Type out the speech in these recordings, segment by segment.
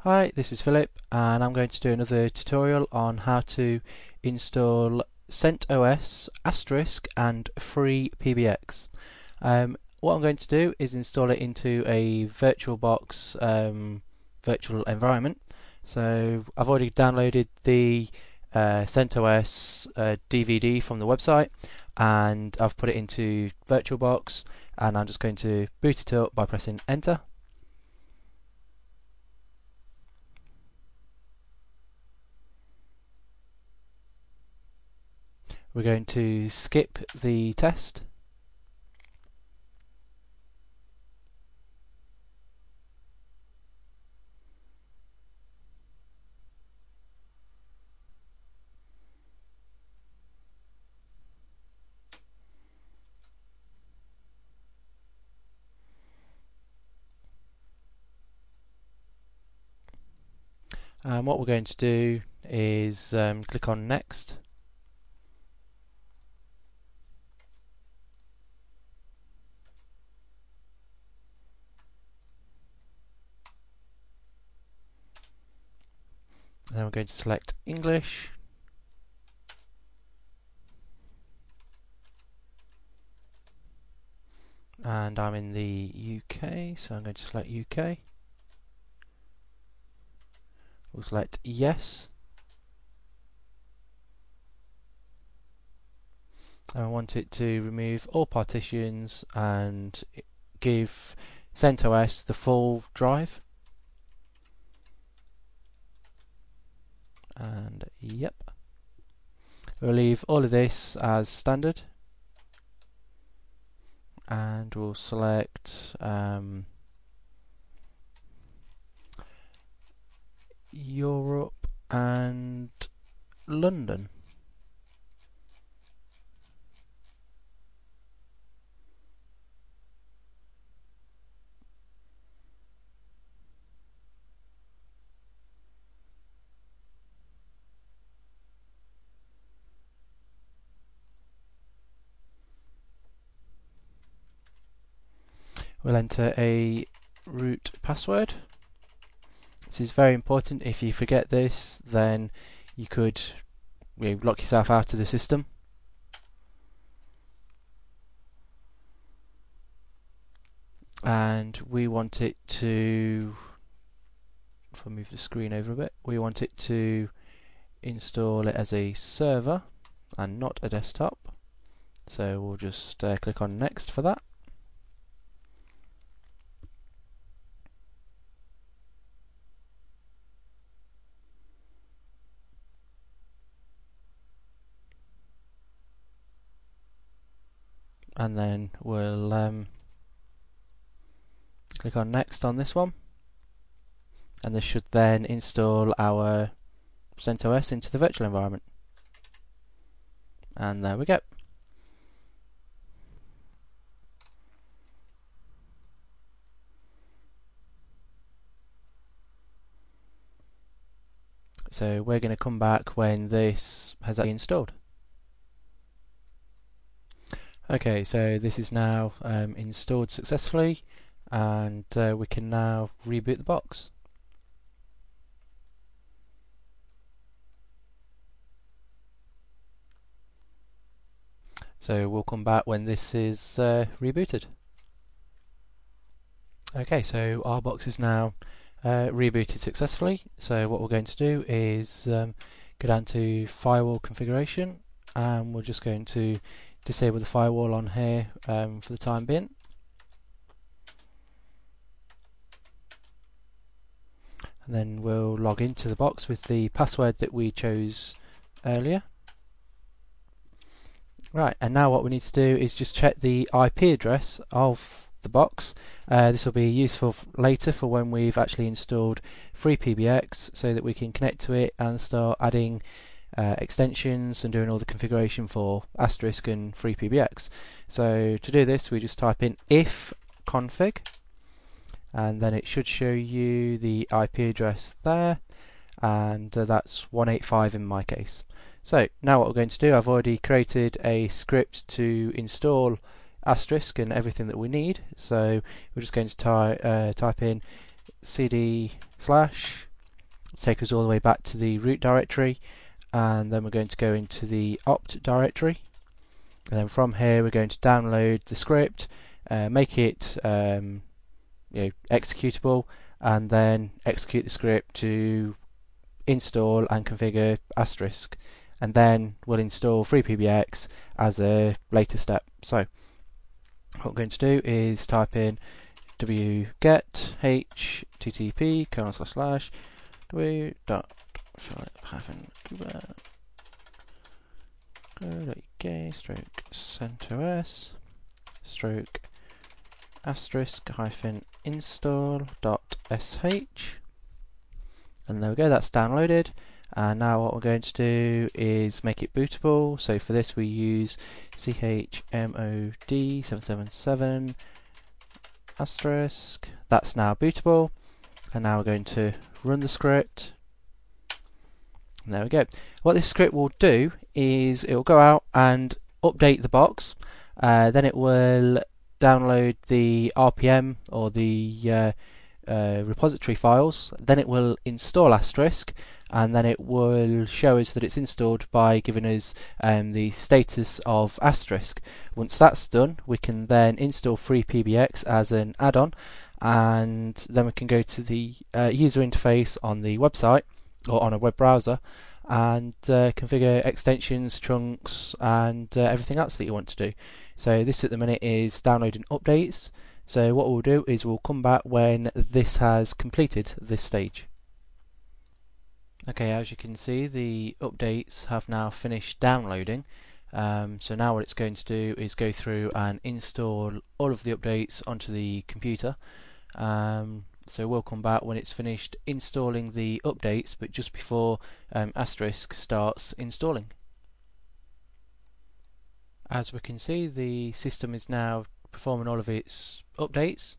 Hi, this is Philip and I'm going to do another tutorial on how to install CentOS, Asterisk and FreePBX. What I'm going to do is install it into a VirtualBox virtual environment. So I've already downloaded the CentOS DVD from the website and I've put it into VirtualBox, and I'm just going to boot it up by pressing enter. We're going to skip the test. And what we're going to do is click on next. Then we're going to select English. And I'm in the UK, so I'm going to select UK. We'll select yes. And I want it to remove all partitions and give CentOS the full drive. And yep. We'll leave all of this as standard. And we'll select Europe and London. We'll enter a root password. This is very important. If you forget this, then you could lock yourself out of the system. And we want it to, if I move the screen over a bit, we want it to install it as a server and not a desktop. So we'll just click on next for that. And then we'll click on next on this one, and this should then install our CentOS into the virtual environment. And there we go. So we're going to come back when this has actually installed. Okay, so this is now installed successfully, and we can now reboot the box. So we'll come back when this is rebooted. Okay, so our box is now rebooted successfully. So what we're going to do is go down to firewall configuration, and we're just going to disable the firewall on here for the time being. And then we'll log into the box with the password that we chose earlier. Right, and now what we need to do is just check the IP address of the box. This will be useful later for when we've actually installed FreePBX, so that we can connect to it and start adding extensions and doing all the configuration for Asterisk and FreePBX. So to do this, we just type in ifconfig, and then it should show you the IP address there, and that's 185 in my case. So now what we're going to do, I've already created a script to install Asterisk and everything that we need. So we're just going to type in cd/. take us all the way back to the root directory, and then we're going to go into the opt directory, and then from here we're going to download the script, make it executable, and then execute the script to install and configure Asterisk, and then we'll install FreePBX as a later step. So what we're going to do is type in wget http:// www.cuba.uk/centos **install.sh, and there we go, that's downloaded. And now what we're going to do is make it bootable. So for this we use chmod 777 asterisk. That's now bootable, and now we're going to run the script. And there we go. What this script will do is it will go out and update the box, then it will download the RPM or the repository files, then it will install Asterisk, and then it will show us that it's installed by giving us the status of Asterisk. Once that's done, we can then install FreePBX as an add-on, and then we can go to the user interface on the website or on a web browser and configure extensions, chunks, and everything else that you want to do. So this at the minute is downloading updates. So what we'll do is we'll come back when this has completed this stage. Okay, as you can see, the updates have now finished downloading. So now what it's going to do is go through and install all of the updates onto the computer. So we'll come back when it's finished installing the updates, but just before Asterisk starts installing. As we can see, the system is now performing all of its updates.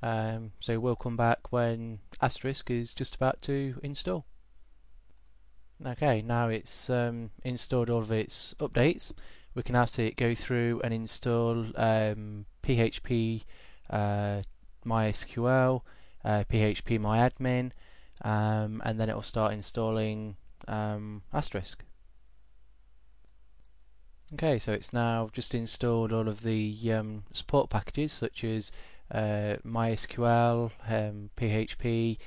So we'll come back when Asterisk is just about to install. Okay, now it's installed all of its updates. We can now see it go through and install PHP MySQL, PHP MyAdmin, and then it will start installing Asterisk. Okay, so it's now just installed all of the support packages such as MySQL, PHP,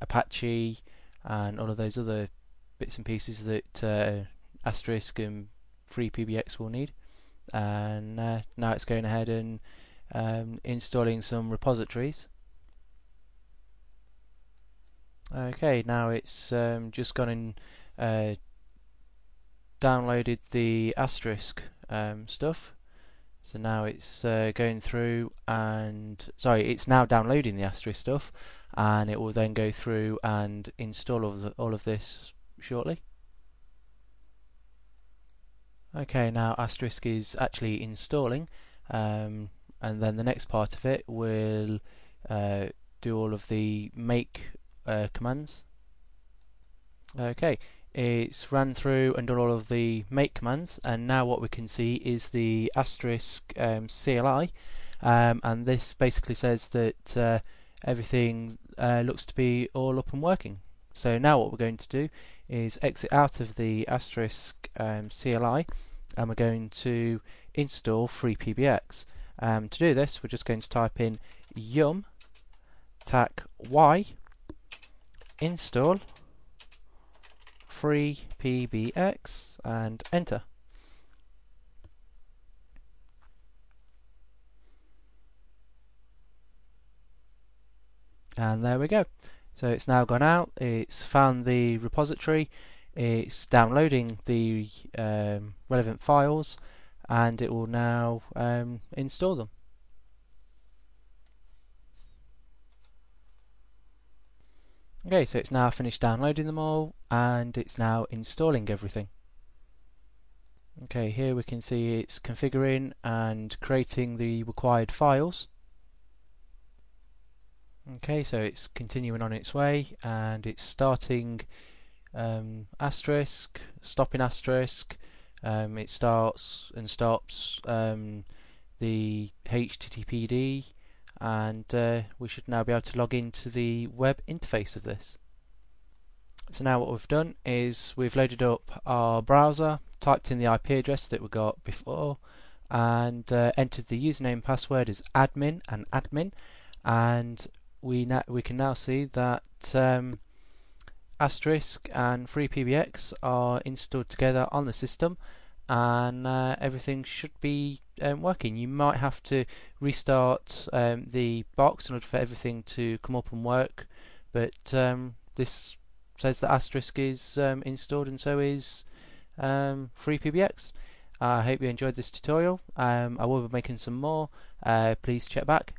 Apache, and all of those other bits and pieces that Asterisk and FreePBX will need. And now it's going ahead and installing some repositories. Okay, now it's just gone and downloaded the Asterisk stuff. So now it's going through and it's now downloading the Asterisk stuff, and it will then go through and install all of this shortly. Okay, now Asterisk is actually installing, and then the next part of it will do all of the make commands. Okay, it's ran through and done all of the make commands, and now what we can see is the Asterisk CLI, and this basically says that everything looks to be all up and working. So now what we're going to do is exit out of the Asterisk CLI, and we're going to install FreePBX. To do this, we're just going to type in yum tac y install FreePBX and enter. And there we go. So it's now gone out, it's found the repository, it's downloading the relevant files, and it will now install them. Okay, so it's now finished downloading them all, and it's now installing everything. Okay, here we can see it's configuring and creating the required files. Okay, so it's continuing on its way, and it's starting Asterisk, stopping Asterisk. It starts and stops the HTTPD, and we should now be able to log into the web interface of this. So now what we've done is we've loaded up our browser, typed in the IP address that we got before, and entered the username and password as admin and admin, and we can now see that Asterisk and FreePBX are installed together on the system, and everything should be working. You might have to restart the box in order for everything to come up and work, but this says that Asterisk is installed, and so is FreePBX. I hope you enjoyed this tutorial. I will be making some more. Please check back.